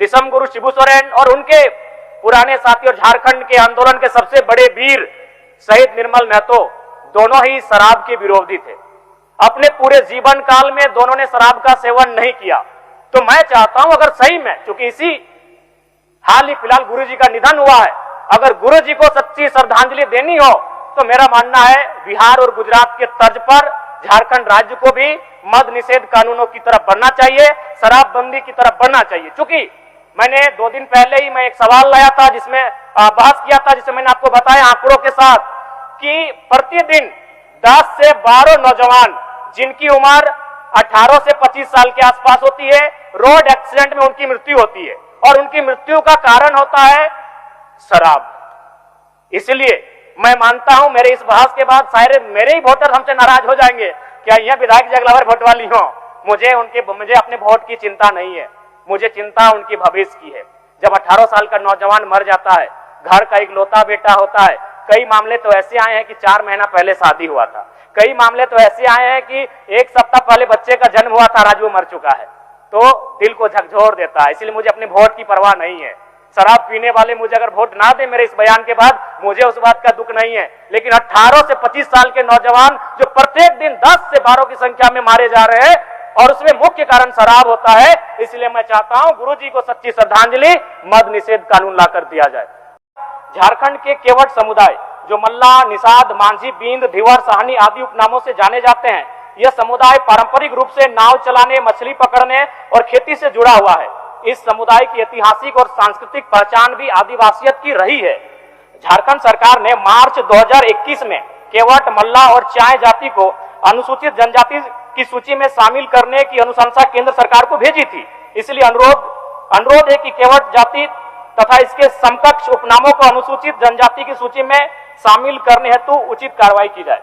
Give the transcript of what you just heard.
विषम गुरु शिबू सोरेन और उनके पुराने साथी और झारखंड के आंदोलन के सबसे बड़े वीर शहीद निर्मल महतो दोनों ही शराब के विरोधी थे। अपने पूरे जीवन काल में दोनों ने शराब का सेवन नहीं किया। तो मैं चाहता हूं, अगर सही में, क्योंकि इसी हाल ही फिलहाल गुरुजी का निधन हुआ है, अगर गुरुजी को सच्ची श्रद्धांजलि देनी हो तो मेरा मानना है बिहार और गुजरात के तर्ज पर झारखंड राज्य को भी मद निषेध कानूनों की तरफ बढ़ना चाहिए, शराबबंदी की तरफ बढ़ना चाहिए। चूंकि मैंने 2 दिन पहले ही मैं एक सवाल लाया था जिसमें बहस किया था, जिसमें मैंने आपको बताया आंकड़ों के साथ कि प्रतिदिन 10 से 12 नौजवान जिनकी उम्र 18 से 25 साल के आसपास होती है, रोड एक्सीडेंट में उनकी मृत्यु होती है और उनकी मृत्यु का कारण होता है शराब। इसलिए मैं मानता हूं मेरे इस बहस के बाद शायद मेरे ही वोटर हमसे नाराज हो जाएंगे, क्या यह विधायक जगलावर वोट वाली हो। मुझे अपने वोट की चिंता नहीं है, मुझे चिंता उनकी भविष्य की है। जब 18 साल का नौजवान मर जाता है, घर का इकलौता बेटा होता है, कई मामले तो ऐसे आए हैं कि 4 महीना पहले शादी हुआ था, कई मामले तो ऐसे आए हैं कि 1 सप्ताह पहले बच्चे का जन्म हुआ था, आज वो मर चुका है, तो दिल को झकझोर देता है। इसलिए मुझे अपने वोट की परवाह नहीं है। शराब पीने वाले मुझे अगर वोट ना दे मेरे इस बयान के बाद, मुझे उस बात का दुख नहीं है, लेकिन 18 से 25 साल के नौजवान जो प्रत्येक दिन 10 से 12 की संख्या में मारे जा रहे हैं और उसमें मुख्य कारण शराब होता है। इसलिए मैं चाहता हूं गुरुजी को सच्ची श्रद्धांजलि, मद निषेध कानून लाकर दिया जाए। झारखंड के केवट समुदाय जो मल्ला, निषाद, मांझी, बींद, धिवर, साहनी आदि उपनामों से जाने जाते हैं, यह समुदाय पारंपरिक रूप से नाव चलाने, मछली पकड़ने और खेती से जुड़ा हुआ है। इस समुदाय की ऐतिहासिक और सांस्कृतिक पहचान भी आदिवासियत की रही है। झारखंड सरकार ने मार्च 2021 में केवट, मल्ला और चाय जाति को अनुसूचित जनजाति की सूची में शामिल करने की अनुशंसा केंद्र सरकार को भेजी थी। इसलिए अनुरोध है कि केवट जाति तथा इसके समकक्ष उपनामों को अनुसूचित जनजाति की सूची में शामिल करने हेतु उचित कार्रवाई की जाए।